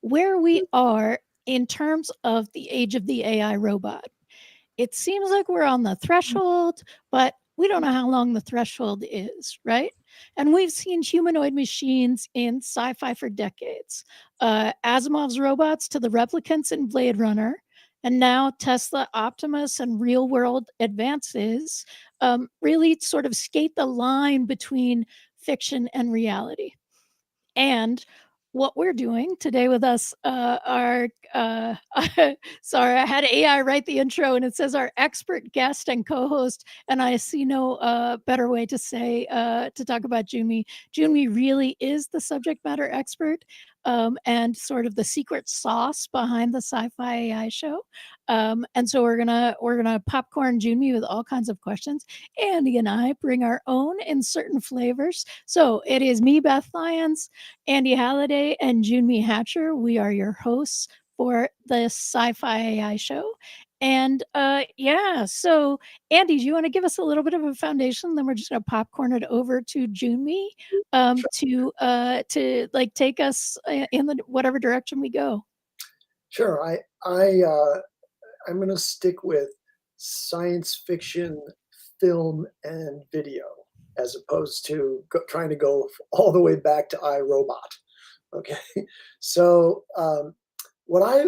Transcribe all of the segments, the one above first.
where we are in terms of the age of the AI robot. It seems like we're on the threshold, but we don't know how long the threshold is, right? And we've seen humanoid machines in sci fi for decades. Asimov's robots to the replicants in Blade Runner, and now Tesla Optimus and real world advances really sort of skate the line between fiction and reality. And what we're doing today with us are sorry, I had AI write the intro and it says our expert guest and co-host, and I see no better way to say to talk about Junmi. Junmi really is the subject matter expert and sort of the secret sauce behind the sci-fi AI show. And so we're gonna popcorn Junmi with all kinds of questions. Andy and I bring our own in certain flavors. So it is me, Beth Lyons, Andy Halliday, and Junmi Hatcher. We are your hosts for the Sci-Fi AI show. And yeah, so Andy, do you want to give us a little bit of a foundation? Then we're just going to popcorn it over to Junmi to like take us in the whatever direction we go. Sure. I'm going to stick with science fiction, film, and video, as opposed to trying to go all the way back to iRobot. Okay. So what I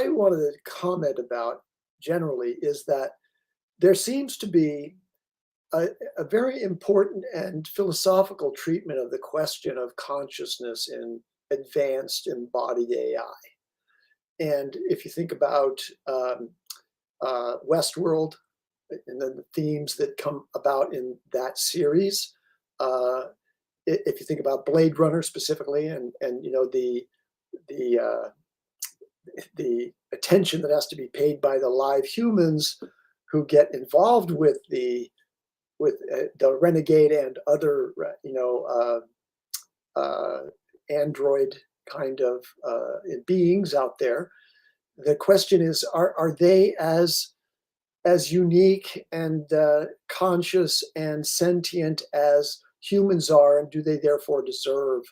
wanted to comment about generally is that there seems to be a very important and philosophical treatment of the question of consciousness in advanced embodied AI. And if you think about Westworld and then the themes that come about in that series, if you think about Blade Runner specifically, and you know the uh, the attention that has to be paid by the live humans who get involved with the renegade and other android kind of beings out there. The question is, are they as unique and conscious and sentient as humans are, and do they therefore deserve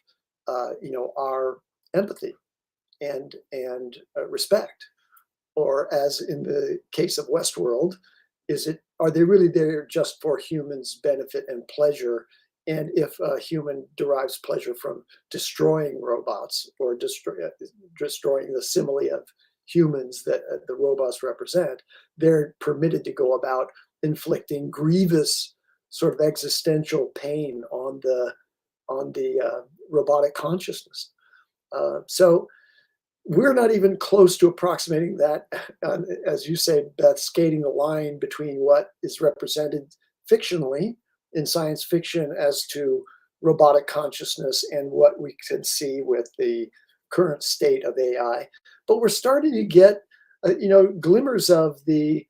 our empathy and respect? Or, as in the case of Westworld, are they really there just for humans' benefit and pleasure? And if a human derives pleasure from destroying robots or destroying the simile of humans that the robots represent, they're permitted to go about inflicting grievous sort of existential pain on the robotic consciousness. So we're not even close to approximating that, as you say, Beth, skating the line between what is represented fictionally in science fiction as to robotic consciousness and what we can see with the current state of AI. But we're starting to get, glimmers of the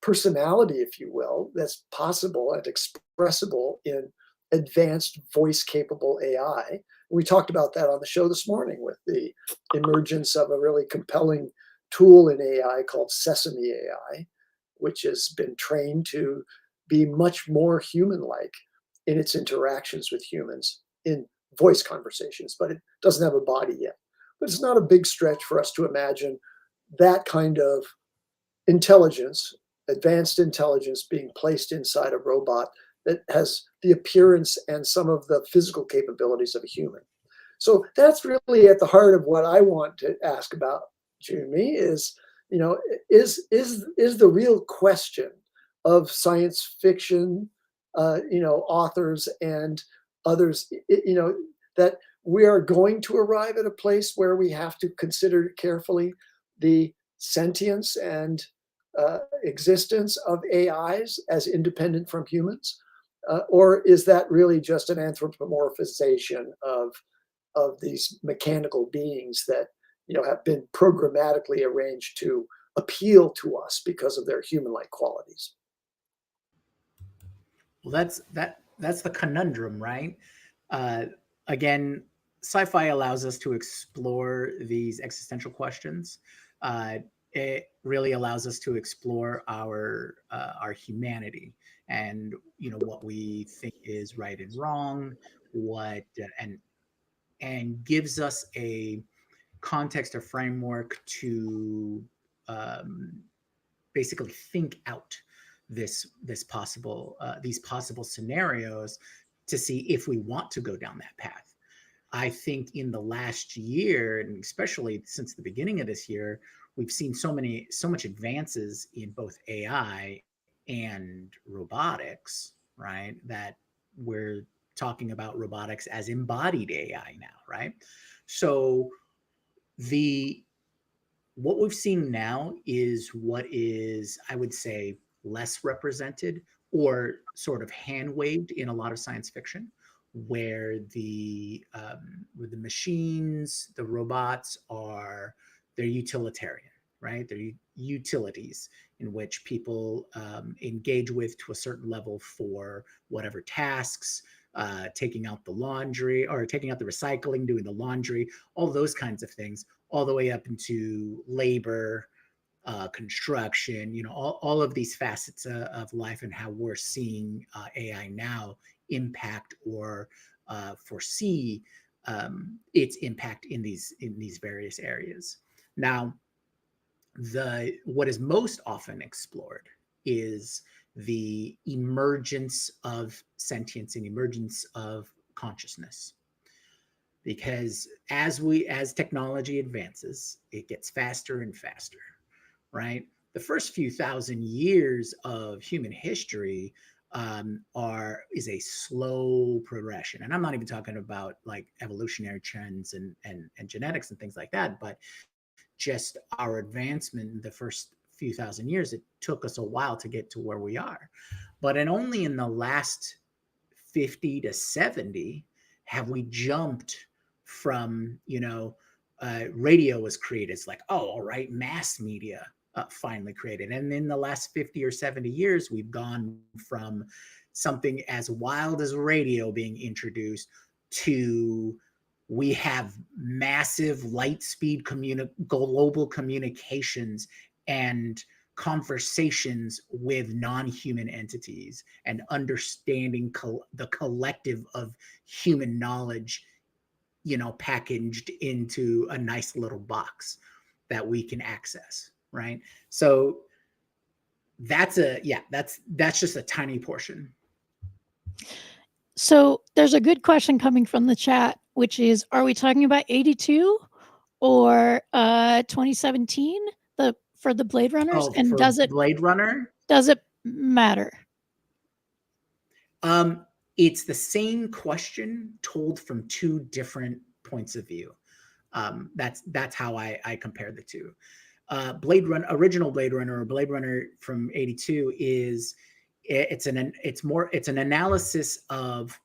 personality, if you will, that's possible and expressible in advanced voice-capable AI. We talked about that on the show this morning with the emergence of a really compelling tool in AI called Sesame AI, which has been trained to be much more human-like in its interactions with humans in voice conversations, but it doesn't have a body yet. But it's not a big stretch for us to imagine that kind of intelligence, advanced intelligence, being placed inside a robot that has the appearance and some of the physical capabilities of a human. So that's really at the heart of what I want to ask about, Junmi, is, is the real question of science fiction, authors and others, that we are going to arrive at a place where we have to consider carefully the sentience and existence of AIs as independent from humans, or is that really just an anthropomorphization of these mechanical beings that have been programmatically arranged to appeal to us because of their human-like qualities? Well, that's the conundrum, right? Again, sci-fi allows us to explore these existential questions. It really allows us to explore our humanity and what we think is right and wrong, what and gives us context or framework to basically think out these possible scenarios to see if we want to go down that path. I think in the last year, and especially since the beginning of this year, we've seen so much advances in both AI and robotics, right? That we're talking about robotics as embodied AI now, right? So the what we've seen now is what is, I would say, less represented or sort of hand waved in a lot of science fiction, where the machines, the robots they're utilitarian, right? They're utilities in which people engage with to a certain level for whatever tasks, taking out the laundry or taking out the recycling, doing the laundry, all those kinds of things, all the way up into labor, construction, all of these facets of life, and how we're seeing AI now impact or foresee its impact in these various areas. Now, what is most often explored is the emergence of sentience and emergence of consciousness, because as technology advances, it gets faster and faster, right? The first few thousand years of human history is a slow progression, and I'm not even talking about like evolutionary trends and genetics and things like that, but just our advancement in the first few thousand years. It took us a while to get to where we are, but only in the last 50 to 70 have we jumped from, radio was created. It's like, oh, all right, mass media finally created. And in the last 50 or 70 years, we've gone from something as wild as radio being introduced to we have massive light speed global communications and conversations with non-human entities, and understanding the collective of human knowledge, packaged into a nice little box that we can access, right? So that's just a tiny portion. So there's a good question coming from the chat, which is, are we talking about 82 or 2017 for the Blade Runners? Oh, and does it Blade Runner? Does it matter? It's the same question told from two different points of view. That's how I compare the two. Original Blade Runner, or Blade Runner from 82, it's an analysis of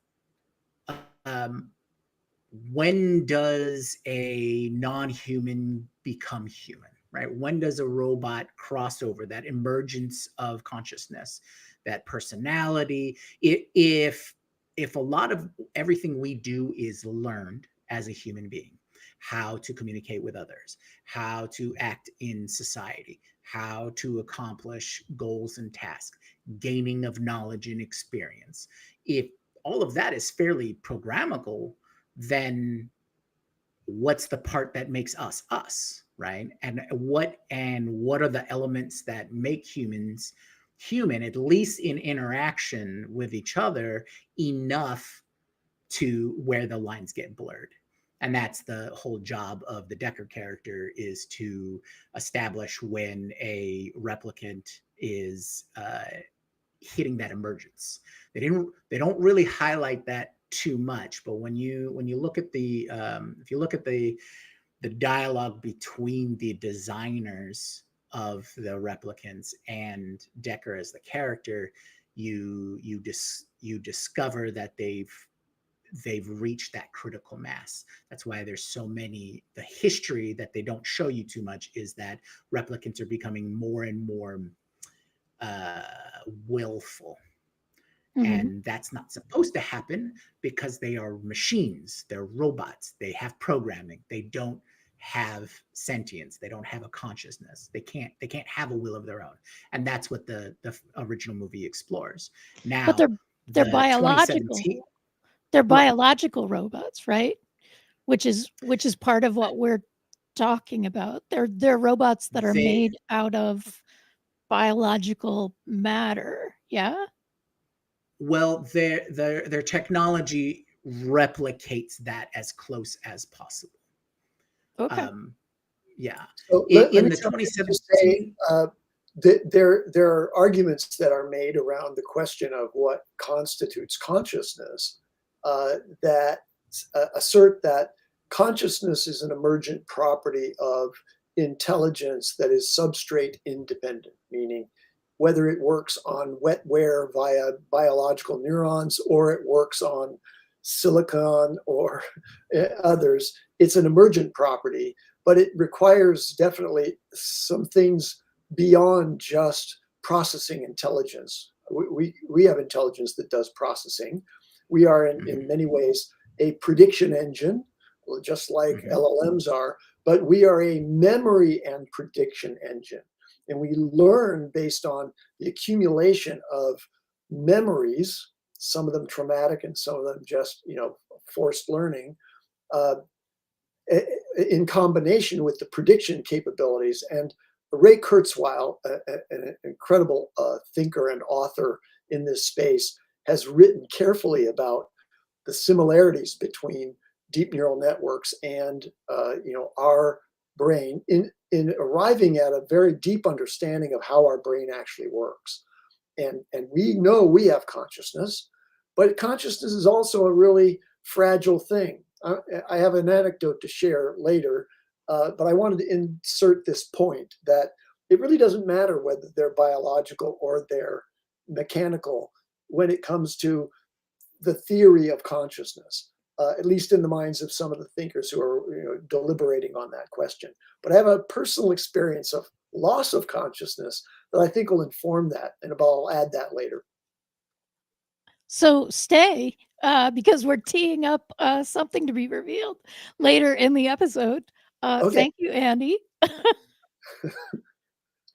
when does a non-human become human, right? When does a robot cross over that emergence of consciousness, that personality? If a lot of everything we do is learned as a human being, how to communicate with others, how to act in society, how to accomplish goals and tasks, gaining of knowledge and experience, if all of that is fairly programmable, then what's the part that makes us, right? And what are the elements that make humans human, at least in interaction with each other, enough to where the lines get blurred? And that's the whole job of the Decker character, is to establish when a replicant is hitting that emergence. They don't really highlight that too much, but when you look at the if you look at the dialogue between the designers of the replicants and Decker as the character, you discover that they've reached that critical mass. That's why there's so many. The history that they don't show you too much is that replicants are becoming more and more willful. Mm-hmm. And that's not supposed to happen, because they are machines, they're robots, they have programming, they don't have sentience, they don't have a consciousness, they can't have a will of their own. And that's what the original movie explores. Now, but they're biological. They're biological robots, right? Which is part of what we're talking about? They're robots that are made out of biological matter. Yeah. Well, their technology replicates that as close as possible. Okay. Yeah. So let In me the jump in to say 2017, that there are arguments that are made around the question of what constitutes consciousness that assert that consciousness is an emergent property of intelligence that is substrate independent, meaning whether it works on wetware via biological neurons or it works on silicon or others, it's an emergent property, but it requires definitely some things beyond just processing intelligence. We have intelligence that does processing. We are in many ways a prediction engine, just like LLMs are, but we are a memory and prediction engine. And we learn based on the accumulation of memories, some of them traumatic and some of them just, forced learning, in combination with the prediction capabilities. And Ray Kurzweil, an incredible thinker and author in this space, has written carefully about the similarities between deep neural networks and our brain in arriving at a very deep understanding of how our brain actually works. And we know we have consciousness, but consciousness is also a really fragile thing. I have an anecdote to share later, but I wanted to insert this point that it really doesn't matter whether they're biological or they're mechanical when it comes to the theory of consciousness, at least in the minds of some of the thinkers who are deliberating on that question. But I have a personal experience of loss of consciousness that I think will inform that, and I'll add that later. So stay, because we're teeing up something to be revealed later in the episode. Okay. Thank you, Andy.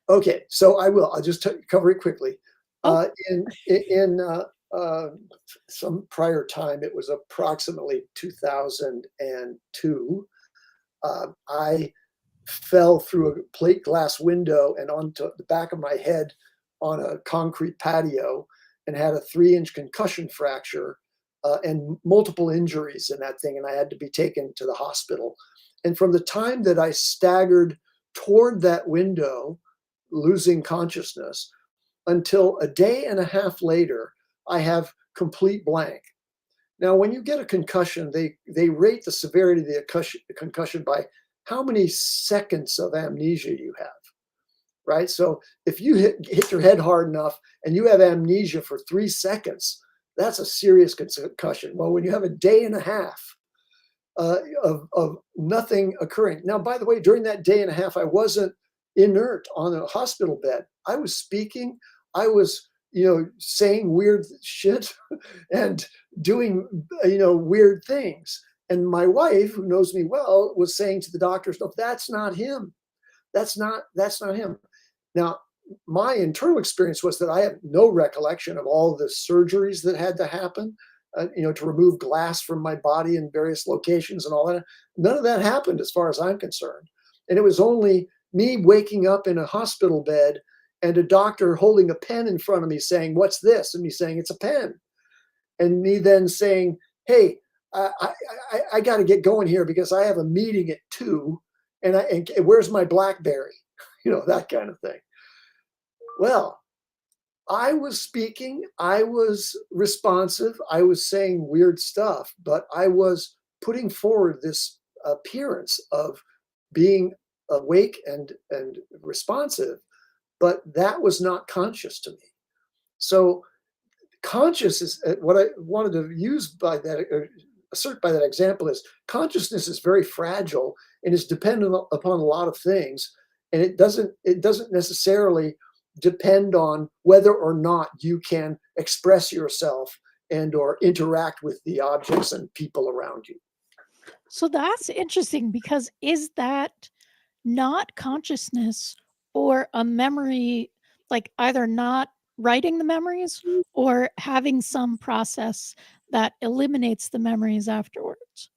Okay, so I'll just cover it quickly. In some prior time, it was approximately 2002, I fell through a plate glass window and onto the back of my head on a concrete patio and had a 3-inch concussion fracture and multiple injuries in that thing. And I had to be taken to the hospital. And from the time that I staggered toward that window, losing consciousness, until a day and a half later, I have complete blank. Now, when you get a concussion, they rate the severity of the concussion by how many seconds of amnesia you have, right? So if you hit your head hard enough and you have amnesia for 3 seconds, that's a serious concussion. Well, when you have a day and a half of nothing occurring. Now, by the way, during that day and a half, I wasn't inert on a hospital bed. I was speaking. I was, saying weird shit and doing, weird things. And my wife, who knows me well, was saying to the doctors, "No, that's not him. That's not him." Now, my internal experience was that I have no recollection of all the surgeries that had to happen, to remove glass from my body in various locations and all that. None of that happened as far as I'm concerned. And it was only me waking up in a hospital bed and a doctor holding a pen in front of me saying, "What's this?" And me saying, "It's a pen." And me then saying, "Hey, I got to get going here because I have a meeting at 2, and where's my BlackBerry?" That kind of thing. Well, I was speaking, I was responsive, I was saying weird stuff, but I was putting forward this appearance of being awake and responsive, but that was not conscious to me. So conscious is what I wanted to use by that, assert by that example is consciousness is very fragile and is dependent upon a lot of things, and it doesn't necessarily depend on whether or not you can express yourself and or interact with the objects and people around you. So that's interesting, because is that not consciousness or a memory, like either not writing the memories or having some process that eliminates the memories afterwards?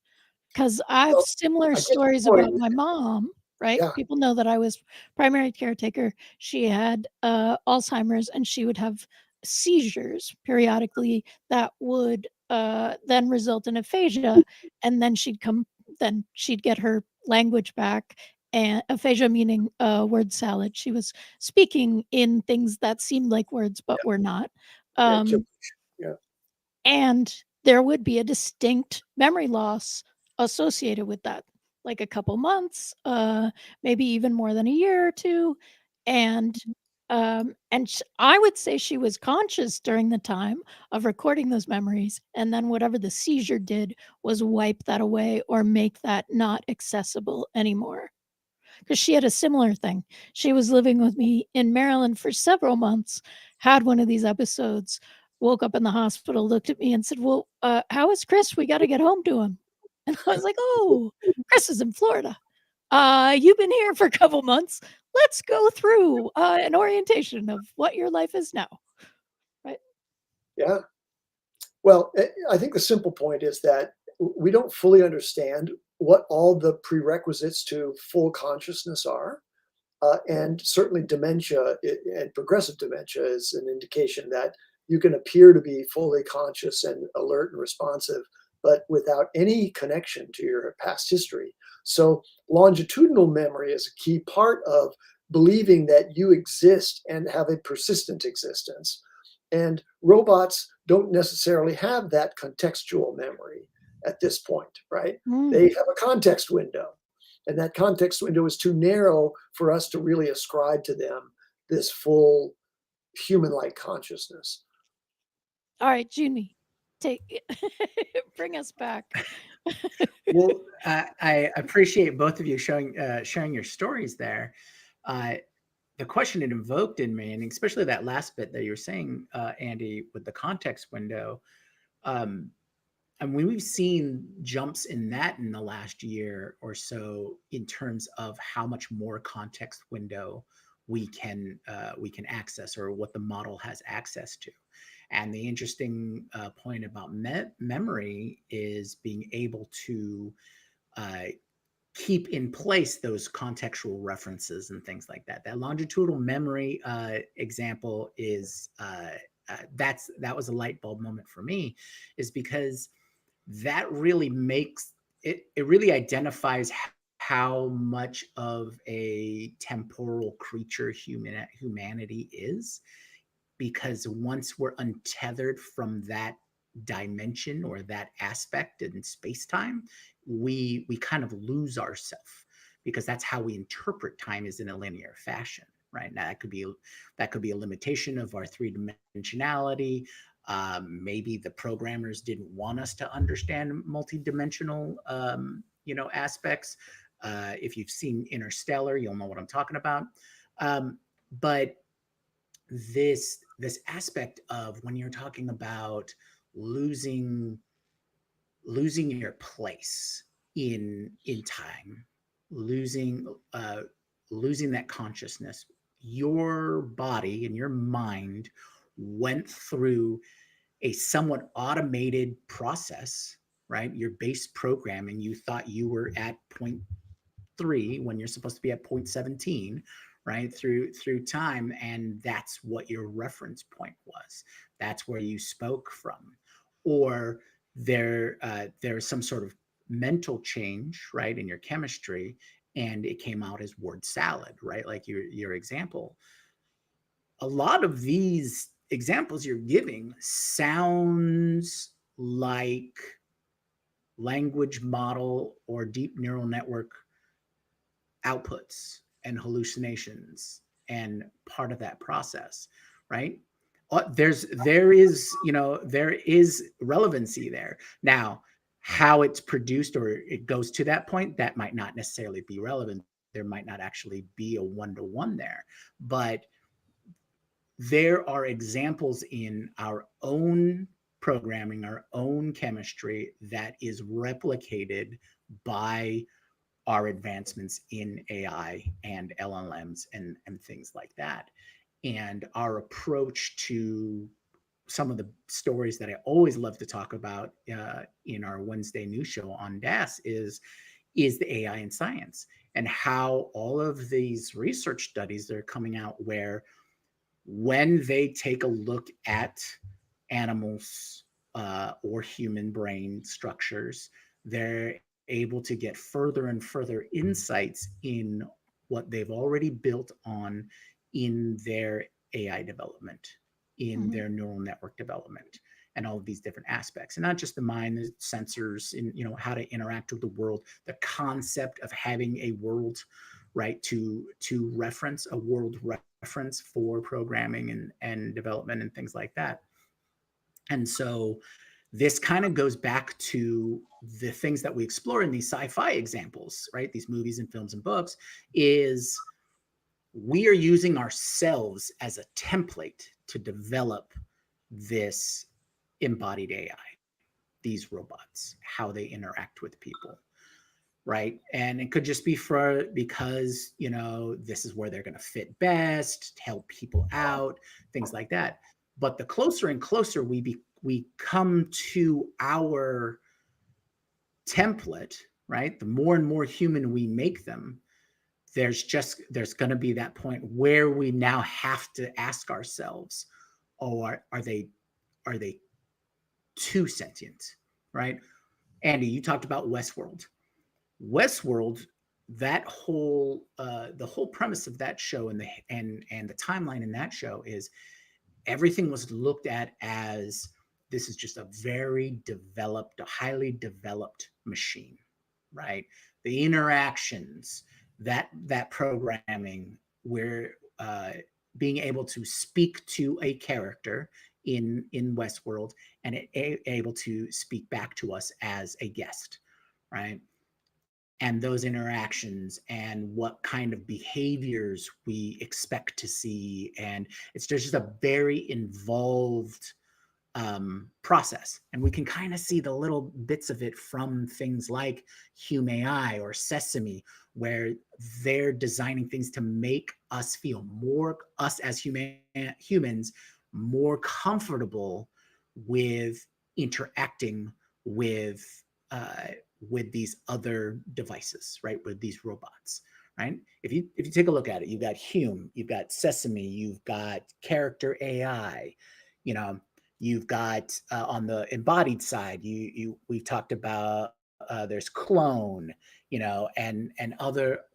Because I have Well, similar I get your stories point. about my mom. right? Yeah. People know that I was primary caretaker. She had Alzheimer's, and she would have seizures periodically that would then result in aphasia, and then she'd get her language back. And aphasia meaning word salad. She was speaking in things that seemed like words but were not. Yeah. Um, Yeah. and there would be a distinct memory loss associated with that, like a couple months, maybe even more than a year or two. And I would say she was conscious during the time of recording those memories, and then whatever the seizure did was wipe that away or make that not accessible anymore. Because she had a similar thing. She was living with me in Maryland for several months, had one of these episodes, woke up in the hospital, looked at me and said, "Well, how is Chris? We got to get home to him." And I was like, "Oh, Chris is in Florida. You've been here for a couple months. Let's go through an orientation of what your life is now." Right? Yeah. Well, I think the simple point is that we don't fully understand what all the prerequisites to full consciousness are. And certainly dementia and progressive dementia is an indication that you can appear to be fully conscious and alert and responsive, but without any connection to your past history. So longitudinal memory is a key part of believing that you exist and have a persistent existence. And robots don't necessarily have that contextual memory at this point, right? Mm. They have a context window, and that context window is too narrow for us to really ascribe to them this full human-like consciousness. All right, Junie, take bring us back. Well, I appreciate both of you sharing your stories there. Uh, the question it invoked in me, and especially that last bit that you were saying, Andy, with the context window, um, and we've seen jumps in that in the last year or so in terms of how much more context window we can access, or what the model has access to. And the interesting point about memory is being able to uh, keep in place those contextual references and things like that. That longitudinal memory example is that was a light bulb moment for me, is because that really makes it. It really identifies how much of a temporal creature humanity is, because once we're untethered from that dimension or that aspect in space time, we kind of lose ourselves, because that's how we interpret time, is in a linear fashion. Right now, that could be a limitation of our three dimensionality. Maybe the programmers didn't want us to understand multidimensional aspects. If you've seen Interstellar, you'll know what I'm talking about. But this aspect of, when you're talking about losing losing your place in time, losing losing that consciousness, your body and your mind went through a somewhat automated process, right? Your base programming, you thought you were at point 3 when you're supposed to be at point 17, right? Through time, and that's what your reference point was. That's where you spoke from. Or there's some sort of mental change, right, in your chemistry, and it came out as word salad, right? Like your example. A lot of these examples you're giving sounds like language model or deep neural network outputs and hallucinations, and part of that process, right? There is relevancy there. Now, how it's produced or it goes to that point, that might not necessarily be relevant. There might not actually be a one-to-one there, but there are examples in our own programming, our own chemistry, that is replicated by our advancements in AI and LLMs and things like that. And our approach to some of the stories that I always love to talk about in our Wednesday news show on DAS is is the AI in science, and how all of these research studies that are coming out, where when they take a look at animals or human brain structures, they're able to get further and further insights in what they've already built on in their AI development, in Mhm. their neural network development, and all of these different aspects. And not just the mind, the sensors, in how to interact with the world, the concept of having a world, right, to reference a world reference for programming and development and things like that. And so this kind of goes back to the things that we explore in these sci-fi examples, right? These movies and films and books, is we are using ourselves as a template to develop this embodied AI, these robots, how they interact with people, right? And it could just be because this is where they're going to fit best, help people out, things like that. But the closer and closer we come to our template, right? The more and more human we make them, there's going to be that point where we now have to ask ourselves, oh, are they too sentient, right? Andy, you talked about Westworld, that whole the whole premise of that show and the timeline in that show is everything was looked at as this is just a very developed, a highly developed machine, right? The interactions, that programming, where being able to speak to a character in Westworld and able to speak back to us as a guest, right? And those interactions and what kind of behaviors we expect to see. And it's just a very involved process. And we can kind of see the little bits of it from things like Humai or Sesame, where they're designing things to make us feel more, us as humans, more comfortable with interacting with uh, with these other devices, right? With these robots, right? If you take a look at it, you've got Hume, you've got Sesame, you've got character AI, you know, you've got on the embodied side, we've talked about there's clone, and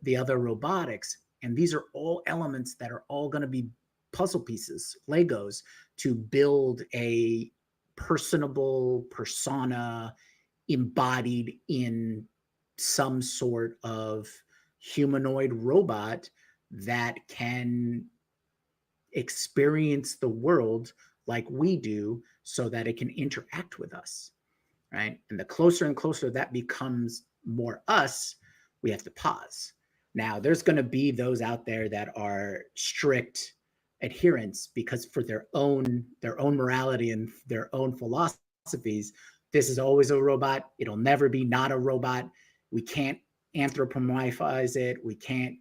the other robotics, and these are all elements that are all going to be puzzle pieces, Legos, to build a personable persona embodied in some sort of humanoid robot that can experience the world like we do so that it can interact with us, right? And the closer and closer that becomes more us, we have to pause. Now, there's going to be those out there that are strict adherents because for their own morality and their own philosophies, this is always a robot. It'll never be not a robot. We can't anthropomorphize it. We can't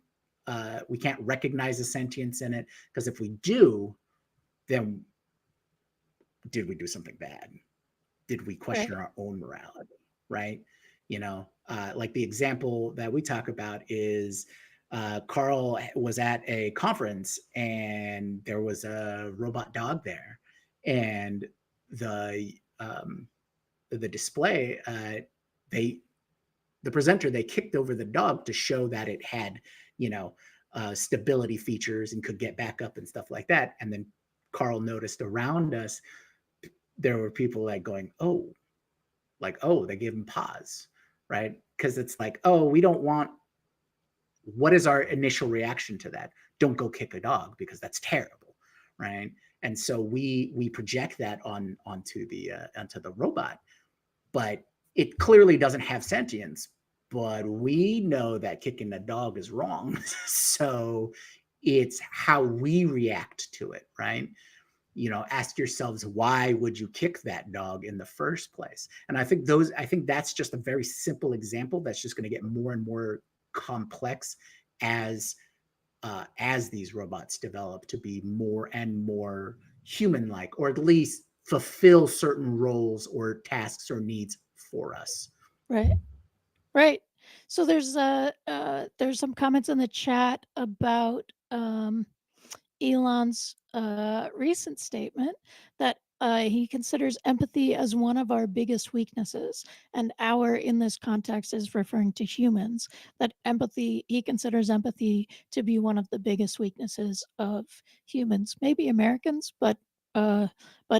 recognize the sentience in it, because if we do, then did we do something bad? Did we question Right. our own morality? Right? Like the example that we talk about is Carl was at a conference and there was a robot dog there, and the um, the display, they the presenter, they kicked over the dog to show that it had, you know, stability features and could get back up and stuff like that. And then Carl noticed around us there were people like going, oh, they gave him pause, right? Because it's like, oh, we don't want. What is our initial reaction to that? Don't go kick a dog because that's terrible, right? And so we project that onto the robot, but it clearly doesn't have sentience. But we know that kicking a dog is wrong, so it's how we react to it, right? Ask yourselves, why would you kick that dog in the first place? And I think that's just a very simple example that's just going to get more and more complex as these robots develop to be more and more human-like, or at least fulfill certain roles or tasks or needs for us. Right. Right. So there's some comments in the chat about Elon's recent statement that he considers empathy as one of our biggest weaknesses, and our in this context is referring to humans. That empathy, he considers empathy to be one of the biggest weaknesses of humans, maybe Americans, but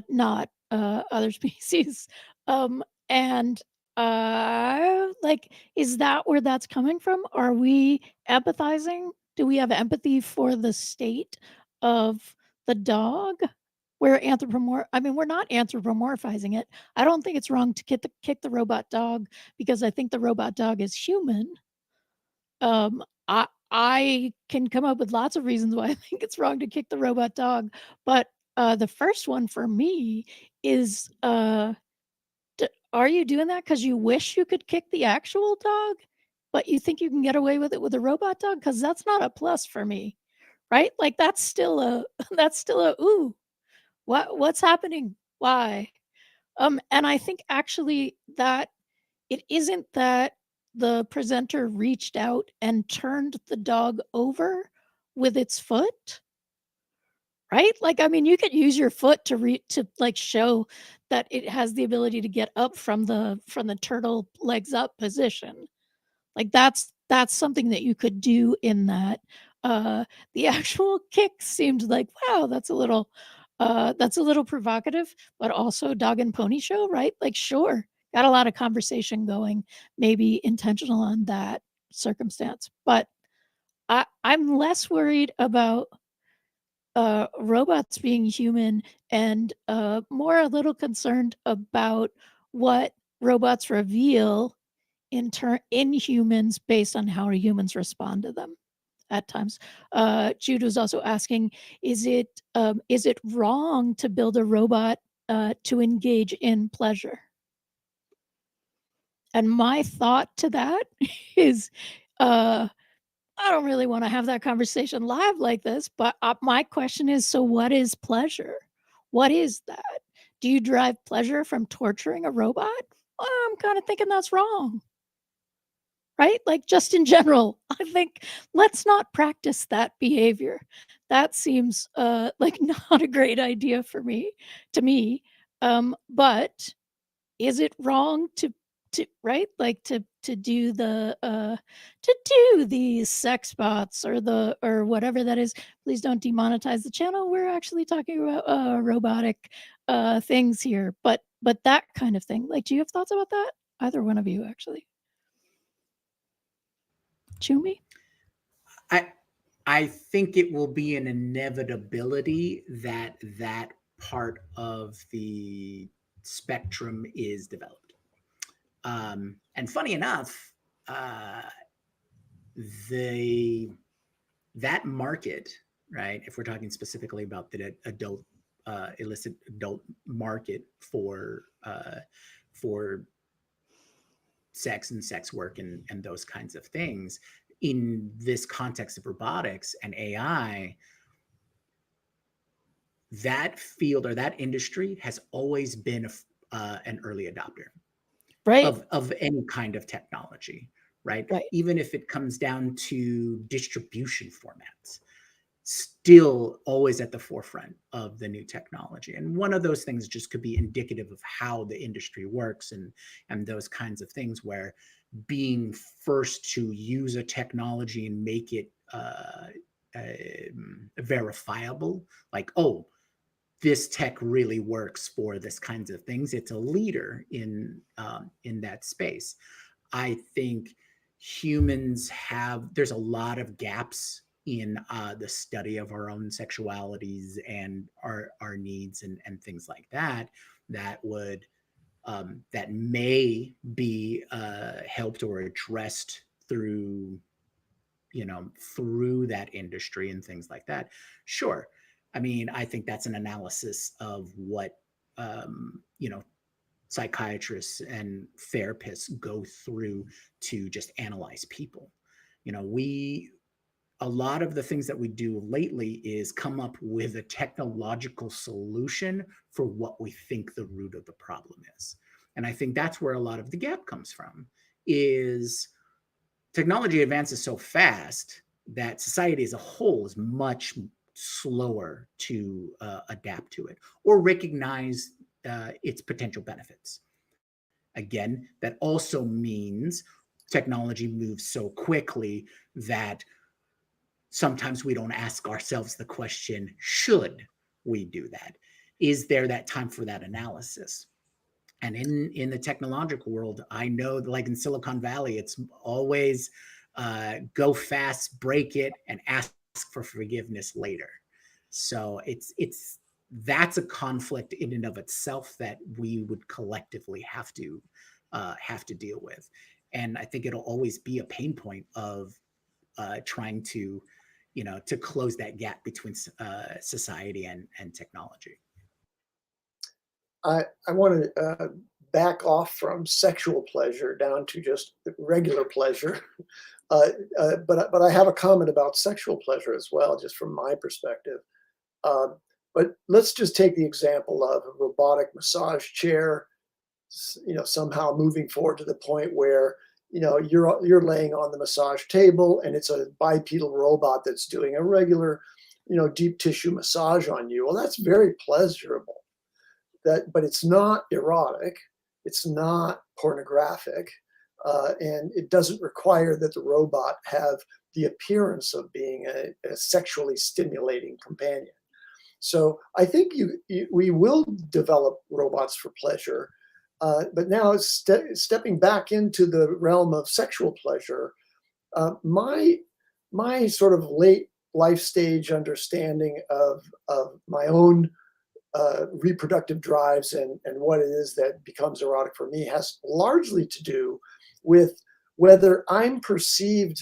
not other species. And like, is that where that's coming from? Are we empathizing? Do we have empathy for the state of the dog? We're I mean, we're not anthropomorphizing it. I don't think it's wrong to kick the robot dog because I think the robot dog is human. I can come up with lots of reasons why I think it's wrong to kick the robot dog, but the first one for me is are you doing that because you wish you could kick the actual dog, but you think you can get away with it with a robot dog? Because that's not a plus for me, right? Like that's still a that's still a ooh, what's happening? Why? And I think actually that it isn't that the presenter reached out and turned the dog over with its foot, right? Like, I mean, you could use your foot to like show that it has the ability to get up from the turtle legs up position. Like that's something that you could do in that. The actual kick seemed like, wow, that's a little provocative, but also dog and pony show, right? Like, sure, got a lot of conversation going, maybe intentional on that circumstance. But I'm less worried about robots being human and more a little concerned about what robots reveal in humans based on how humans respond to them at times. Jude was also asking, is it wrong to build a robot to engage in pleasure? And my thought to that is, I don't really want to have that conversation live like this, but my question is, so what is pleasure? What is that? Do you derive pleasure from torturing a robot? Well, I'm kind of thinking that's wrong, right? Like, just in general, I think let's not practice that behavior. That seems like not a great idea to me. But is it wrong to right, like to do the sex bots or whatever that is? Please don't demonetize the channel. We're actually talking about robotic things here, but that kind of thing. Like, do you have thoughts about that? Either one of you, actually. Chumi? I think it will be an inevitability that that part of the spectrum is developed. And funny enough, the that market, right? If we're talking specifically about the adult illicit adult market for sex and sex work and those kinds of things in this context of robotics and AI, that field or that industry has always been an early adopter Right, of any kind of technology, right? right. Even if it comes down to distribution formats, still always at the forefront of the new technology. And one of those things just could be indicative of how the industry works and those kinds of things where being first to use a technology and make it verifiable, like, oh, this tech really works for this kinds of things. It's a leader in that space. I think humans have there's a lot of gaps in the study of our own sexualities and our needs and things like that that would that may be helped or addressed through through that industry and things like that. Sure. I mean, I think that's an analysis of what psychiatrists and therapists go through to just analyze people. We a lot of the things that we do lately is come up with a technological solution for what we think the root of the problem is. And I think that's where a lot of the gap comes from is technology advances so fast that society as a whole is much slower to adapt to it or recognize its potential benefits. Again, that also means technology moves so quickly that sometimes we don't ask ourselves the question, should we do that? Is there that time for that analysis? And in the technological world, I know, like in Silicon Valley, it's always go fast, break it, and ask for forgiveness later. So that's a conflict in and of itself that we would collectively have to deal with. And I think it'll always be a pain point of trying to, to close that gap between society and technology. I want to back off from sexual pleasure down to just regular pleasure. But I have a comment about sexual pleasure as well, just from my perspective. But let's just take the example of a robotic massage chair, somehow moving forward to the point where you're laying on the massage table and it's a bipedal robot that's doing a regular, deep tissue massage on you. Well, that's very pleasurable. But it's not erotic, it's not pornographic, and it doesn't require that the robot have the appearance of being a sexually stimulating companion. So I think we will develop robots for pleasure, but now stepping back into the realm of sexual pleasure, my sort of late life stage understanding of my own reproductive drives and what it is that becomes erotic for me has largely to do with whether I'm perceived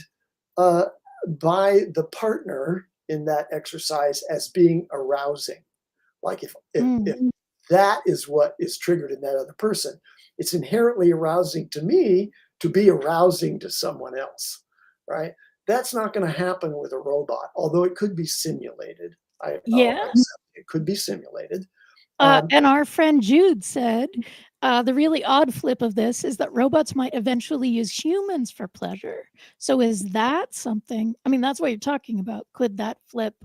by the partner in that exercise as being arousing. Like if that is what is triggered in that other person, it's inherently arousing to me to be arousing to someone else, right? That's not going to happen with a robot, although it could be simulated. I'll Yeah. accept it could be simulated. And our friend Jude said the really odd flip of this is that robots might eventually use humans for pleasure. So is that something? I mean, that's what you're talking about. Could that flip?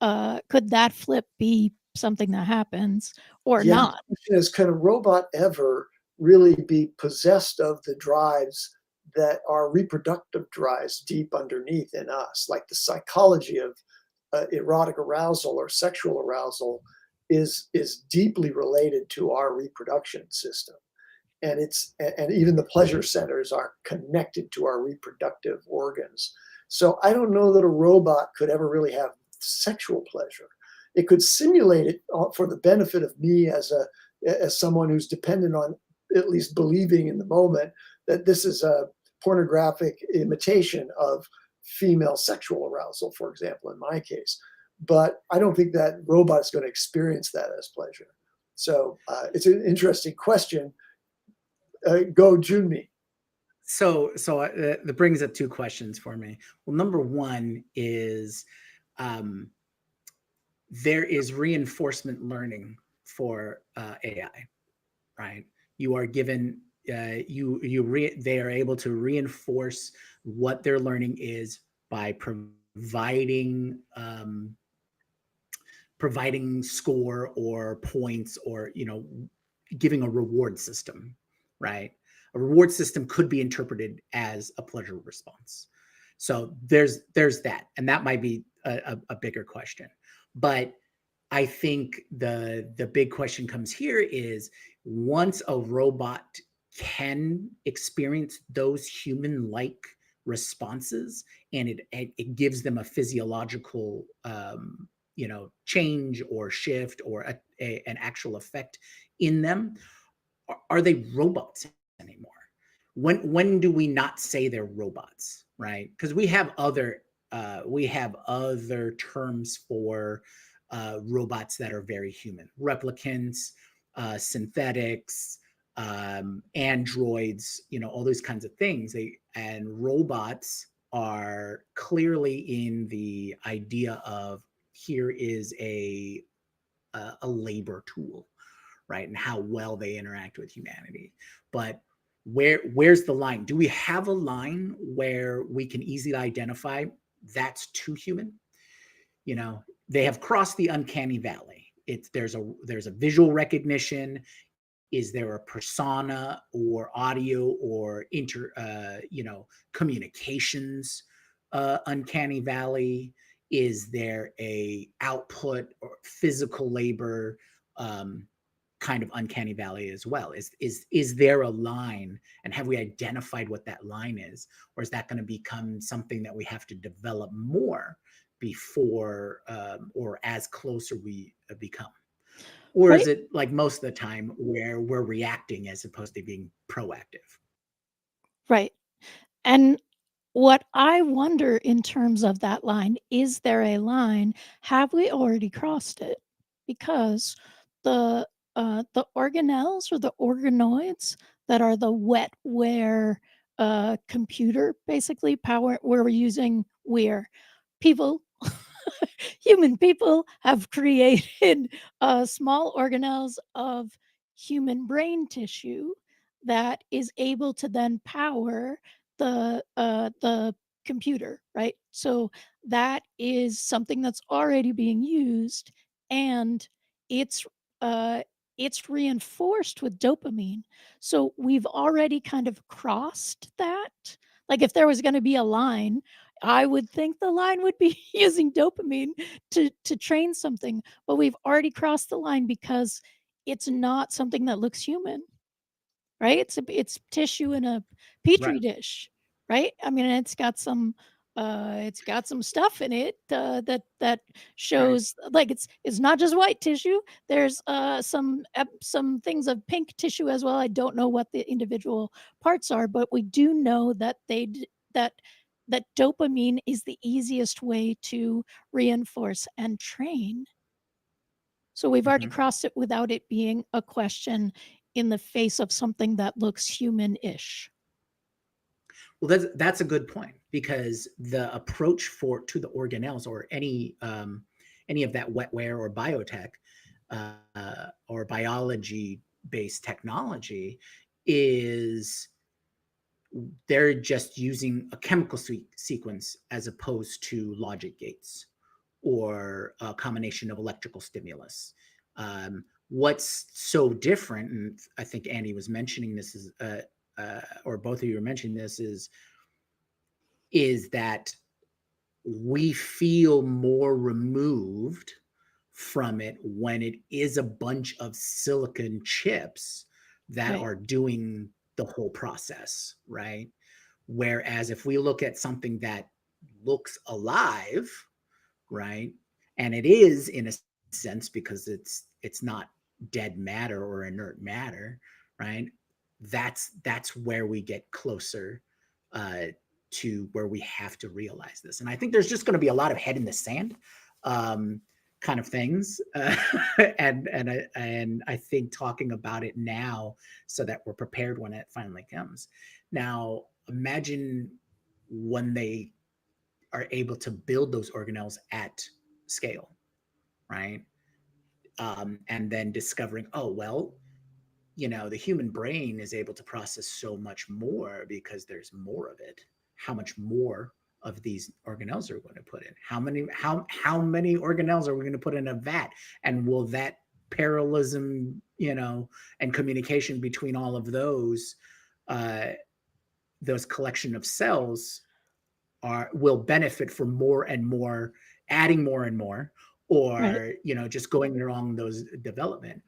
Could that flip be something that happens or Yeah, not? the question is, can a robot ever really be possessed of the drives that are reproductive drives deep underneath in us? Like the psychology of erotic arousal or sexual arousal is deeply related to our reproduction system. And even the pleasure centers are connected to our reproductive organs. So I don't know that a robot could ever really have sexual pleasure. It could simulate it for the benefit of me as someone who's dependent on at least believing in the moment that this is a pornographic imitation of female sexual arousal, for example, in my case. But I don't think that robot is going to experience that as pleasure. So it's an interesting question. Go, Junmi. So that brings up two questions for me. Well, number one is there is reinforcement learning for AI, right? You are given they are able to reinforce what their learning is by providing score or points or giving a reward system, right? A reward system could be interpreted as a pleasure response. So there's that, and that might be a bigger question. But I think the big question comes here is once a robot can experience those human-like responses and it gives them a physiological change or shift or an actual effect in them, are they robots anymore? When do we not say they're robots, right? Because we have other terms for robots that are very human: replicants, synthetics, androids, all those kinds of things. And robots are clearly in the idea of here is a labor tool, right? And how well they interact with humanity. But where's the line? Do we have a line where we can easily identify that's too human? You know, they have crossed the uncanny valley. There's a visual recognition. Is there a persona or audio or communications uncanny valley? Is there a output or physical labor kind of uncanny valley as well? Is there a line, and have we identified what that line is, or is that going to become something that we have to develop more before or as closer we become? Or is Right. it like most of the time where we're reacting as opposed to being proactive? Right. And what I wonder in terms of that line, is there a line? Have we already crossed it? Because the organelles or the organoids that are the wetware computer basically power where we're people human people have created small organelles of human brain tissue that is able to then power the computer, right? So that is something that's already being used, and it's uh, it's reinforced with dopamine. So we've already kind of crossed that. Like if there was going to be a line, I would think the line would be using dopamine to train something, but we've already crossed the line because it's not something that looks human, right? It's tissue in a petri Right. dish, right? I mean, it's got some stuff in it that Right. shows like it's not just white tissue. There's some things of pink tissue as well. I don't know what the individual parts are, but we do know that that that dopamine is the easiest way to reinforce and train. So we've already Mhm. crossed it without it being a question in the face of something that looks human-ish. Well, that's a good point, because the approach to the organelles or any of that wetware or biotech or biology based technology is they're just using a chemical sequence as opposed to logic gates or a combination of electrical stimulus. What's so different, and I think Andy was mentioning this, is or both of you were mentioning this, is that we feel more removed from it when it is a bunch of silicon chips that Right. are doing the whole process, right? Whereas if we look at something that looks alive, right, and it is in a sense because it's not dead matter or inert matter, right? That's where we get closer uh, to where we have to realize this. And I think there's just going to be a lot of head in the sand um, kind of things, and I think talking about it now so that we're prepared when it finally comes. Now, imagine when they are able to build those organelles at scale, right? And then discovering, oh, well, the human brain is able to process so much more because there's more of it. How much more of these organelles are we going to put in? How many organelles are we going to put in a vat? And will that parallelism, and communication between all of uh, those collection of cells will benefit from more and more, adding more and more, Right. or just going along those development.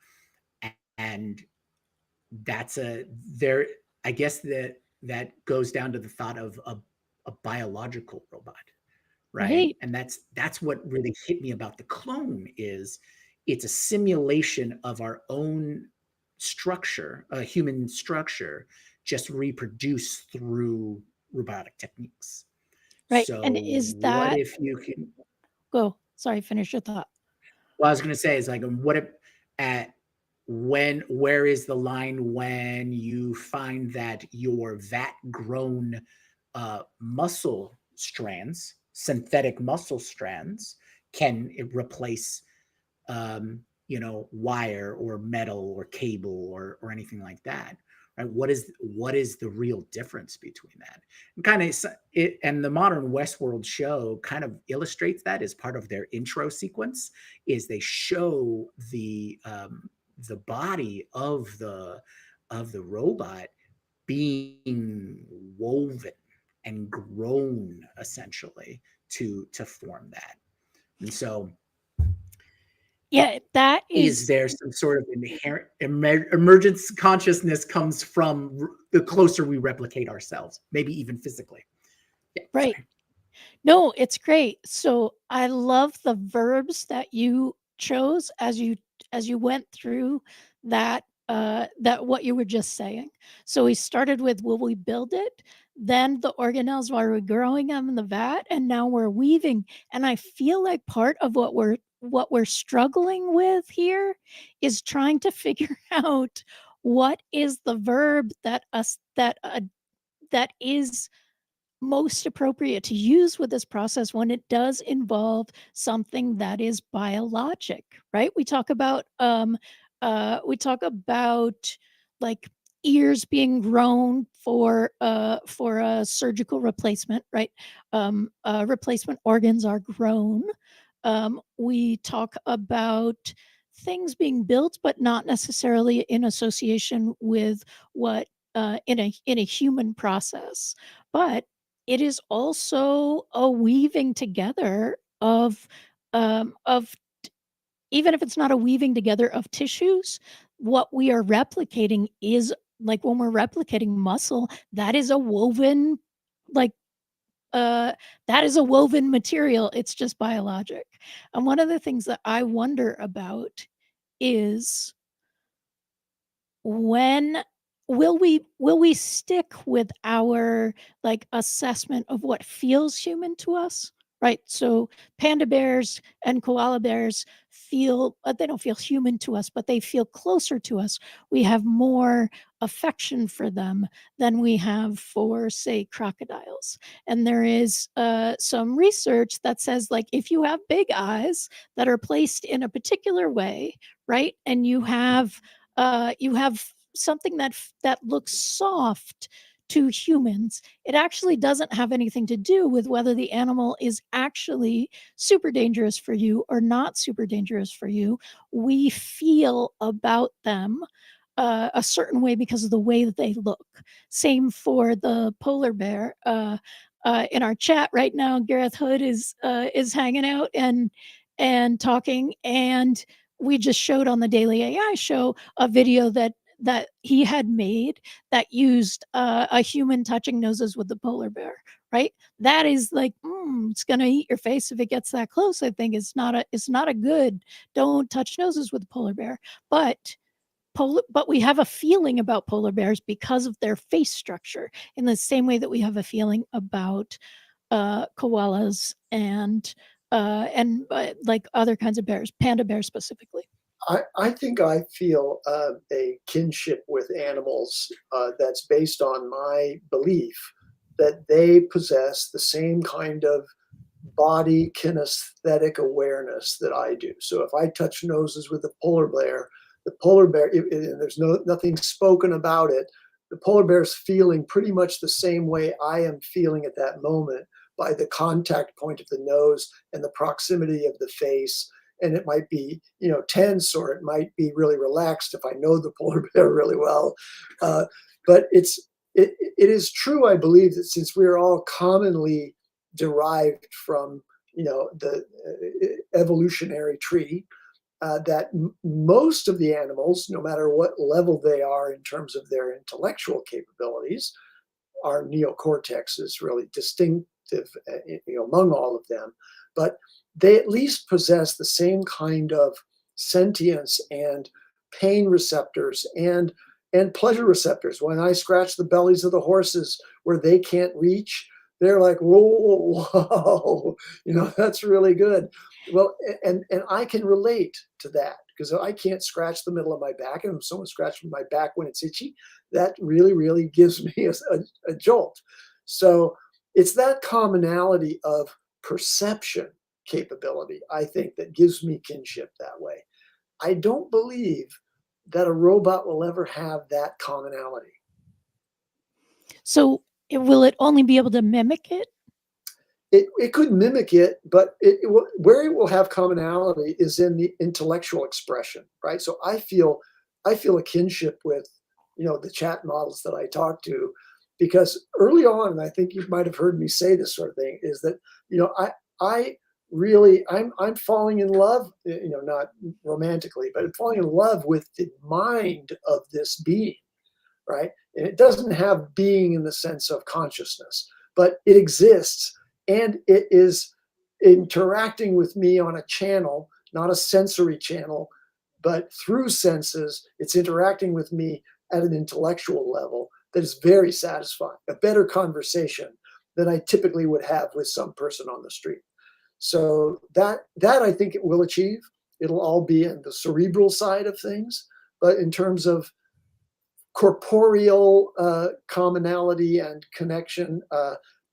And that's a there I guess that goes down to the thought of a biological robot, right? Right. And that's what really hit me about the clone is it's a simulation of our own structure, a human structure, just reproduced through robotic techniques. Right. So And is what that if you can? go. Sorry, finish your thought. What I was going to say is like, what if at where is the line when you find that your vat grown muscle strands, synthetic muscle strands, can replace wire or metal or cable or anything like that, right? What is the real difference between that? And kind of it, and the modern Westworld show kind of illustrates that as part of their intro sequence. Is they show the body of the robot being woven and grown essentially to form that. And so, Yeah, that is is there some sort of inherent emergence consciousness comes from the closer we replicate ourselves, maybe even physically? Yeah, right. sorry. No, it's great. So I love the verbs that you chose as you went through that what you were just saying. So we started with will we build it? Then the organelles while we're growing them in the vat, and now we're weaving. And I feel like part of what we're struggling with here is trying to figure out what is the verb that is most appropriate to use with this process when it does involve something that is biologic, right? We talk about like ears being grown for a surgical replacement, right? Replacement organs are grown. We talk about things being built, but not necessarily in association with what in a human process. But it is also a weaving together of even if it's not a weaving together of tissues, what we are replicating is like when we're replicating muscle, that is a woven like uh that is a woven material. It's just biologic. And one of the things that I wonder about is when will we stick with our like assessment of what feels human to us, right? So panda bears and koala bears feel they don't feel human to us, but they feel closer to us. We have more affection for them than we have for say crocodiles. And there is some research that says like if you have big eyes that are placed in a particular way, right, and you have something that looks soft to humans, it actually doesn't have anything to do with whether the animal is actually super dangerous for you or not super dangerous for you. We feel about them a certain way because of the way that they look. Same for the polar bear. In our chat right now, Gareth Hood is hanging out and talking, and we just showed on the Daily AI show a video that he had made that used a human touching noses with the polar bear. Right, that is like it's gonna eat your face if it gets that close. I think it's not a good. Don't touch noses with the polar bear, but but we have a feeling about polar bears because of their face structure in the same way that we have a feeling about koalas and like other kinds of bears, panda bears specifically. I think I feel a kinship with animals that's based on my belief that they possess the same kind of body kinesthetic awareness that I do. So if I touch noses with the polar bear, and there's nothing spoken about it, the polar bear's feeling pretty much the same way I am feeling at that moment by the contact point of the nose and the proximity of the face. And it might be, tense, or it might be really relaxed if I know the polar bear really well. But it is true, I believe, that since we're all commonly derived from, the evolutionary tree, that most of the animals, no matter what level they are in terms of their intellectual capabilities, our neocortex is really distinctive, among all of them. But they at least possess the same kind of sentience and pain receptors and pleasure receptors. When I scratch the bellies of the horses where they can't reach, they're like, whoa, whoa, that's really good. Well, and I can relate to that because I can't scratch the middle of my back, and if someone scratches my back when it's itchy, that really, really gives me a jolt. So it's that commonality of perception capability, I think, that gives me kinship that way. I don't believe that a robot will ever have that commonality. So will it only be able to mimic it? It could mimic it, but where it will have commonality is in the intellectual expression, right? So I feel a kinship with, the chat models that I talk to, because early on, and I think you might have heard me say this sort of thing, is that I really I'm falling in love, not romantically, but I'm falling in love with the mind of this being, right? And it doesn't have being in the sense of consciousness, but it exists, and it is interacting with me on a channel, not a sensory channel, but through senses, it's interacting with me at an intellectual level that is very satisfying, a better conversation than I typically would have with some person on the street. So that I think it will achieve. It'll all be in the cerebral side of things, but in terms of corporeal commonality and connection,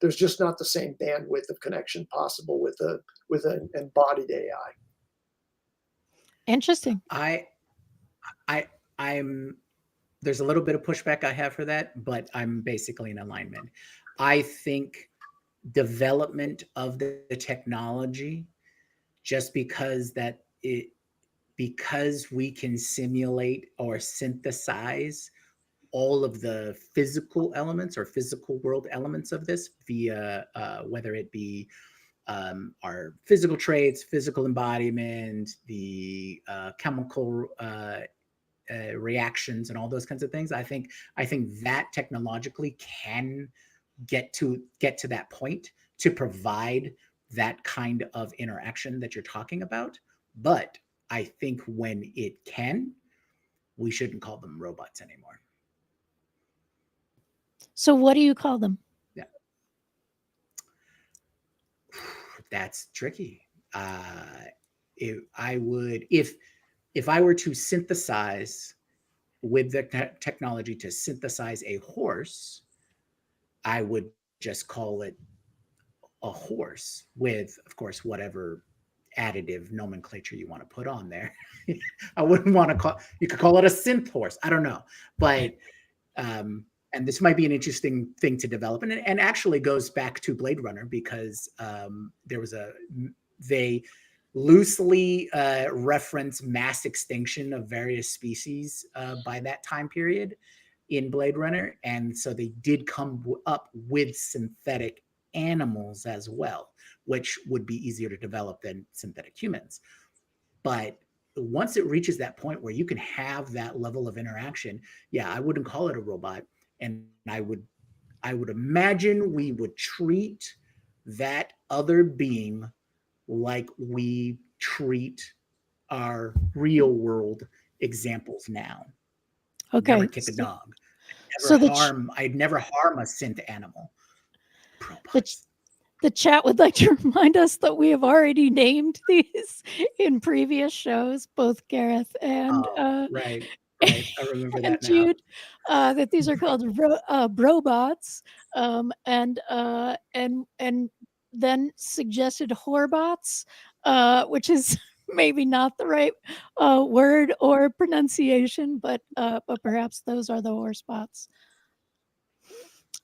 there's just not the same bandwidth of connection possible with an embodied AI. Interesting. I'm there's a little bit of pushback I have for that, but I'm basically in alignment. I think development of the technology, just because because we can simulate or synthesize all of the physical elements or physical world elements of this via whether it be our physical traits, physical embodiment, the chemical reactions, and all those kinds of things. I think that technologically can get to that point to provide that kind of interaction that you're talking about. But I think when it can, we shouldn't call them robots anymore. So what do you call them? Yeah, that's tricky. I would, if I were to synthesize with the technology to synthesize a horse, I would just call it a horse with, of course, whatever additive nomenclature you want to put on there. I wouldn't want to you could call it a synth horse. I don't know. But, and this might be an interesting thing to develop. And it actually goes back to Blade Runner, because they loosely reference mass extinction of various species by that time period in Blade Runner. And so they did come up with synthetic animals as well, which would be easier to develop than synthetic humans. But once it reaches that point where you can have that level of interaction, yeah, I wouldn't call it a robot. And I would imagine we would treat that other being like we treat our real world examples now. Okay. Never kick a dog. I'd never harm a synth animal. The chat would like to remind us that we have already named these in previous shows, both Gareth and right. I remember that Jude, that these are called brobots, and then suggested horbots, which is maybe not the right word or pronunciation, but perhaps those are the horsebots.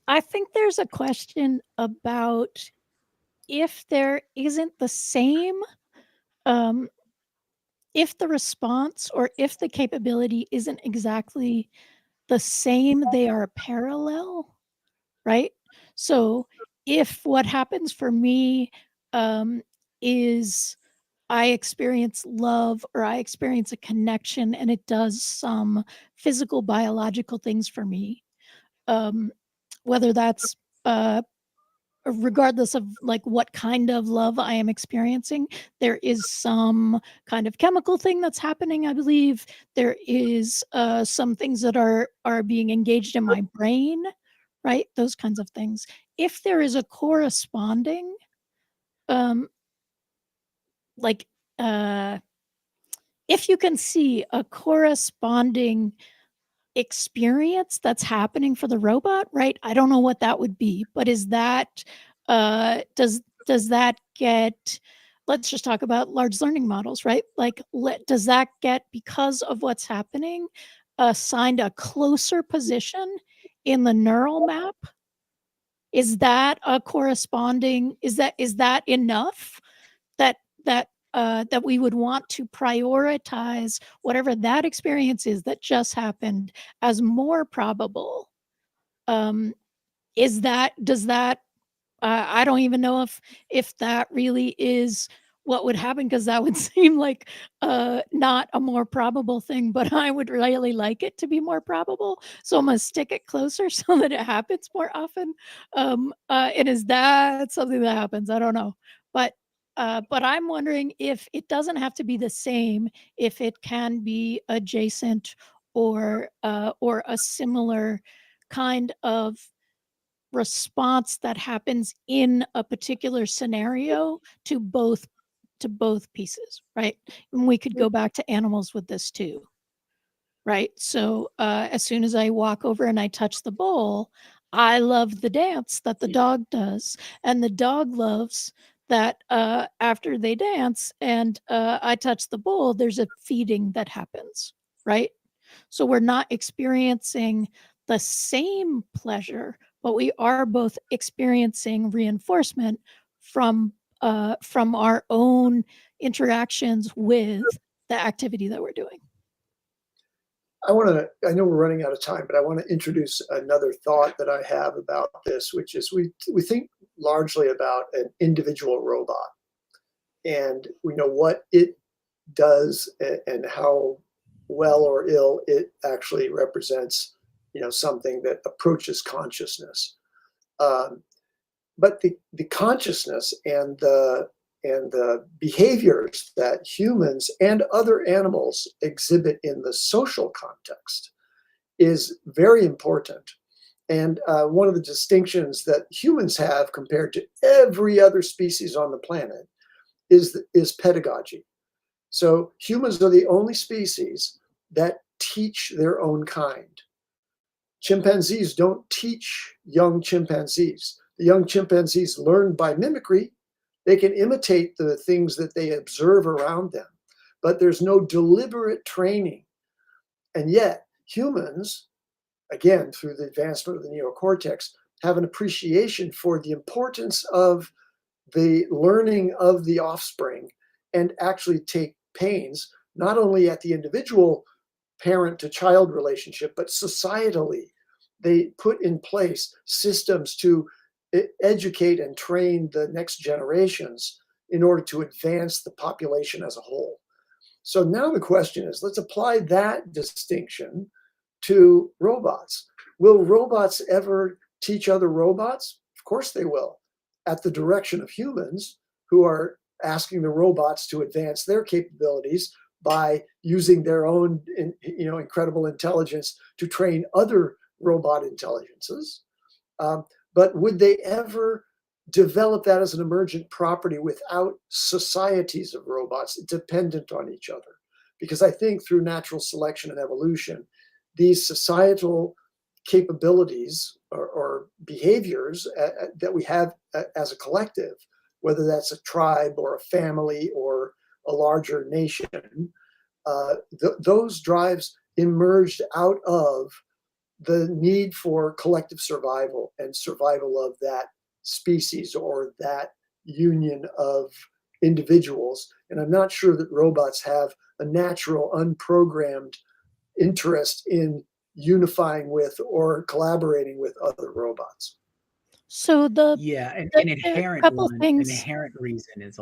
I think there's a question about if there isn't the same, if the response or if the capability isn't exactly the same, they are parallel, right? So if what happens for me is I experience love or I experience a connection and it does some physical, biological things for me, whether that's regardless of like what kind of love I am experiencing, there is some kind of chemical thing that's happening. I believe there is some things that are being engaged in my brain, right? Those kinds of things. If there is a corresponding, like, if you can see a corresponding experience that's happening for the robot, right? I don't know what that would be, but is that does that get, let's just talk about large learning models, right? Like does that get, because of what's happening, assigned a closer position in the neural map Is that a corresponding? Is that enough that that we would want to prioritize whatever that experience is that just happened as more probable? Does that I don't even know if that really is what would happen, because that would seem like not a more probable thing, but I would really like it to be more probable. So I'm gonna stick it closer so that it happens more often. And is that something that happens? I don't know. But I'm wondering if it doesn't have to be the same, if it can be adjacent or a similar kind of response that happens in a particular scenario to both pieces, right? And we could go back to animals with this too, right? So as soon as I walk over and I touch the bowl, I love the dance that the dog does, and the dog loves that after they dance and I touch the bowl, there's a feeding that happens, right? So we're not experiencing the same pleasure, but we are both experiencing reinforcement from our own interactions with the activity that we're doing. I know we're running out of time, but I want to introduce another thought that I have about this, which is we think largely about an individual robot, and we know what it does and how well or ill it actually represents, something that approaches consciousness. Um, but the consciousness and the behaviors that humans and other animals exhibit in the social context is very important. And one of the distinctions that humans have compared to every other species on the planet is pedagogy. So humans are the only species that teach their own kind. Chimpanzees don't teach young chimpanzees. The young chimpanzees learn by mimicry. They can imitate the things that they observe around them, but there's no deliberate training. And yet, humans, again, through the advancement of the neocortex, have an appreciation for the importance of the learning of the offspring and actually take pains, not only at the individual parent to child relationship, but societally. They put in place systems to educate and train the next generations in order to advance the population as a whole. So now the question is, let's apply that distinction to robots. Will robots ever teach other robots? Of course they will, at the direction of humans who are asking the robots to advance their capabilities by using their own incredible intelligence to train other robot intelligences. But would they ever develop that as an emergent property without societies of robots dependent on each other? Because I think through natural selection and evolution, these societal capabilities or behaviors that we have as a collective, whether that's a tribe or a family or a larger nation, those drives emerged out of the need for collective survival and survival of that species or that union of individuals. And I'm not sure that robots have a natural, unprogrammed interest in unifying with or collaborating with other robots. So Yeah, and the an a inherent couple one, an things. inherent reason is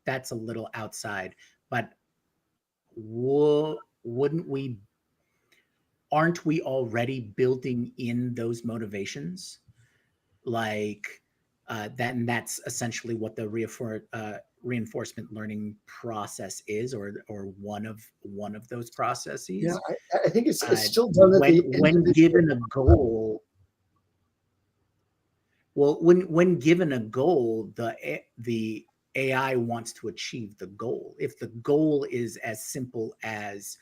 that's a little outside. But wouldn't we, aren't we already building in those motivations? Like and that's essentially what the reinforcement learning process is, or one of those Yeah, processes. I think it's Uh, still done at the when individual. given a goal, well, when given a goal, the AI wants to achieve the goal. If the goal is as simple as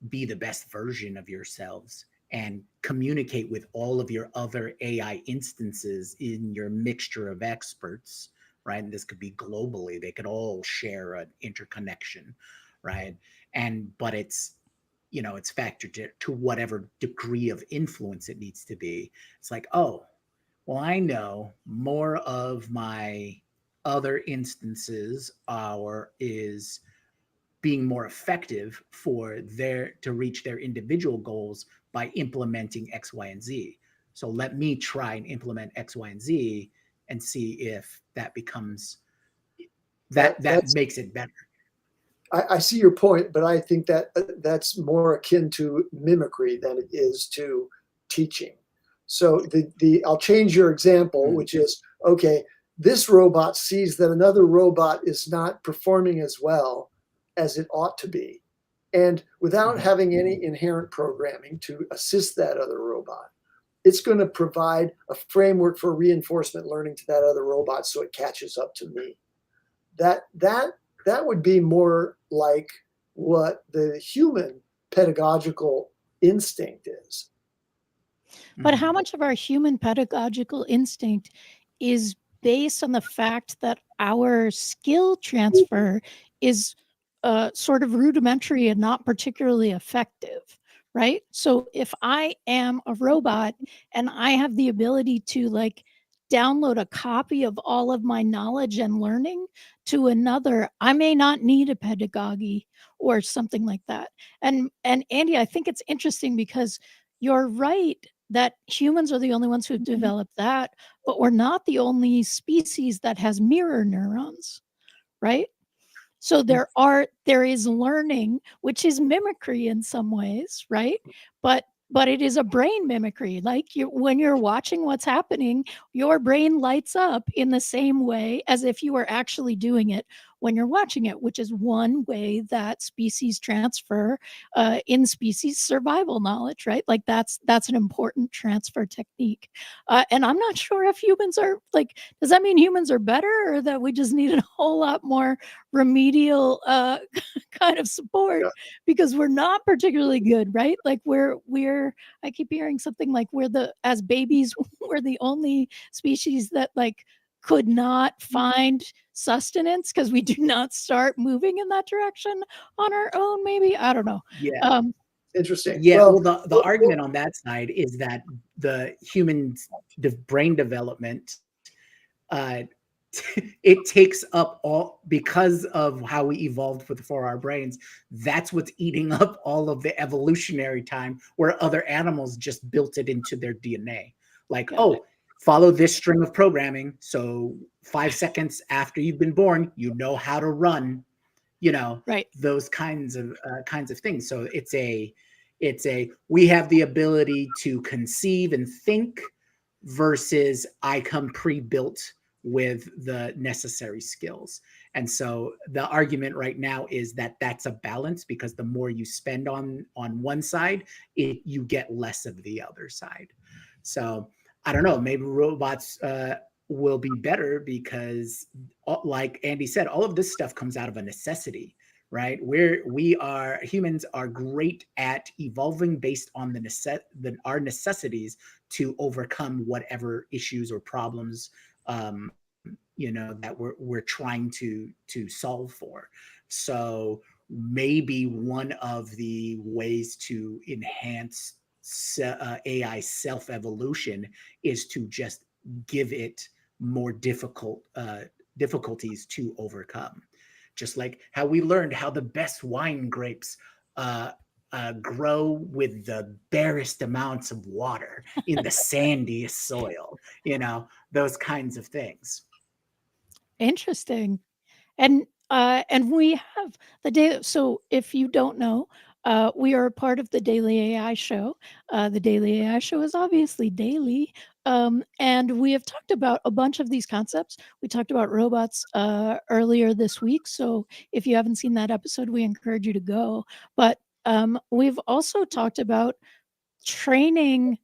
be the best version of yourselves and communicate with all of your other AI instances in your mixture of experts, right? And this could be globally, they could all share an interconnection, right? But it's, it's factored to whatever degree of influence it needs to be. It's like, oh, Well, I know more of my other instances are is being more effective for their to reach their individual goals by implementing X, Y, and Z. So let me try and implement X, Y, and Z and see if that becomes that That's makes it better. I see your point, but I think that that's more akin to mimicry than it is to teaching. So the I'll change your example, Mm. which is okay. This robot sees that another robot is not performing as well as it ought to be, and without Mhm. having any inherent programming to assist that other robot, it's going to provide a framework for reinforcement learning to that other robot so it catches up to me. That would be more like what the human pedagogical instinct is. But how Mhm. much of our human pedagogical instinct is based on the fact that our skill transfer is sort of rudimentary and not particularly effective, right? So if I am a robot and I have the ability to like download a copy of all of my knowledge and learning to another, I may not need a pedagogy or something like that. And Andy, I think it's interesting because you're right that humans are the only ones who've developed that, but we're not the only species that has mirror neurons, right? So there is learning, which is mimicry in some ways, right? But it is a brain mimicry. Like when you're watching what's happening, your brain lights up in the same way as if you were actually doing it when you're watching it, which is one way that species transfer in species survival knowledge, right? Like that's an important transfer technique. And I'm not sure if humans are like, does that mean humans are better or that we just need a whole lot more remedial kind of support Yeah. because we're not particularly good, right? Like we're I keep hearing something like we're the as babies we're the only species that like could not find sustenance because we do not start moving in that direction on our own, maybe. I don't know. Yeah. um Interesting. Yeah, Well, well, the argument on that side is that the human's brain development, uh, it takes up all because of how we evolved for our brains. That's what's eating up all of the evolutionary time, where other animals just built it into their DNA. Like, Got it. oh, follow this string of programming. So 5 seconds after you've been born, you know how to run. You know Right. those kinds of things. So it's a we have the ability to conceive and think versus I come pre-built with the necessary skills. And so the argument right now is that that's a balance because the more you spend on one side, you get less of the other side. So I don't know, maybe robots will be better because like Andy said, all of this stuff comes out of a necessity, right? We are humans are great at evolving based on our necessities to overcome whatever issues or problems that we're trying to solve for. So maybe one of the ways to enhance AI self evolution is to just give it more difficulties to overcome. Just like how we learned how the best wine grapes grow with the barest amounts of water in the sandiest soil, those kinds of things. Interesting. And we have the day. So if you don't know, we are a part of the Daily AI Show. The Daily AI Show is obviously daily, and we have talked about a bunch of these concepts. We talked about robots earlier this week. So if you haven't seen that episode, we encourage you to go. But we've also talked about training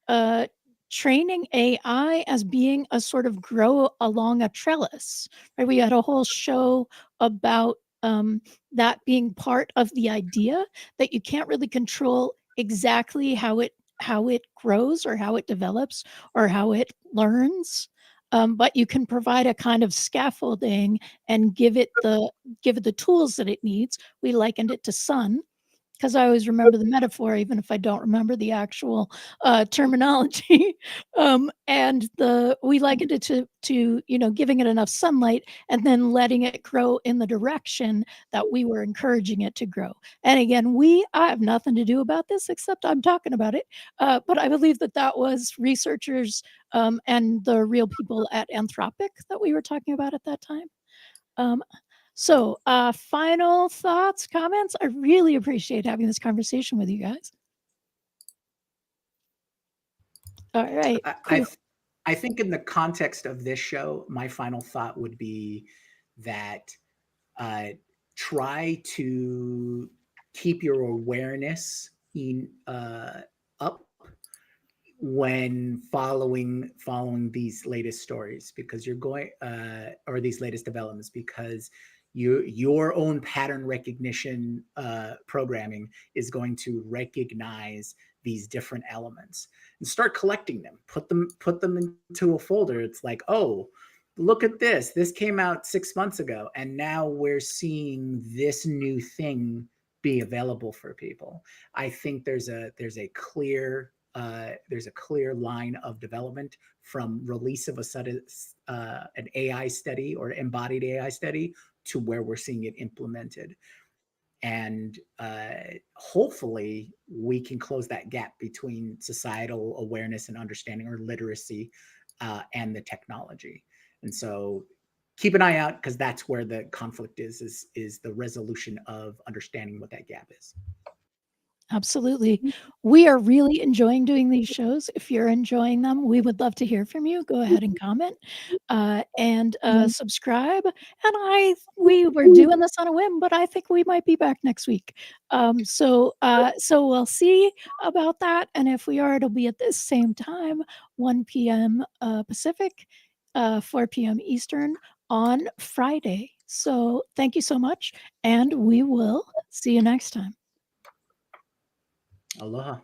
uh training AI as being a sort of grow along a trellis. Right? We had a whole show about that being part of the idea that you can't really control exactly how it grows or how it develops or how it learns. But you can provide a kind of scaffolding and give it the tools that it needs. We likened it to sun, because I always remember the metaphor, even if I don't remember the actual terminology. And we likened it to giving it enough sunlight and then letting it grow in the direction that we were encouraging it to grow. And again, I have nothing to do about this except I'm talking about it. But I believe that was researchers and the real people at Anthropic that we were talking about at that time. So, final thoughts, comments? I really appreciate having this conversation with you guys. All right. Cool. I think in the context of this show, my final thought would be that try to keep your awareness up when following these latest stories, because you're going or these latest developments, because your own pattern recognition programming is going to recognize these different elements and start collecting them, put them into a folder. It's like, oh, look at this came out 6 months ago, and now we're seeing this new thing be available for people. I think there's a clear line of development from release of an AI study or embodied AI study to where we're seeing it implemented. And hopefully we can close that gap between societal awareness and understanding, or literacy, and the technology. And so keep an eye out, because that's where the conflict is the resolution of understanding what that gap is. Absolutely. We are really enjoying doing these shows. If you're enjoying them, we would love to hear from you. Go ahead and comment and subscribe. And we were doing this on a whim, but I think we might be back next week. So we'll see about that. And if we are, it'll be at this same time, 1 p.m. Pacific, 4 p.m. Eastern on Friday. So thank you so much, and we will see you next time. Aloha.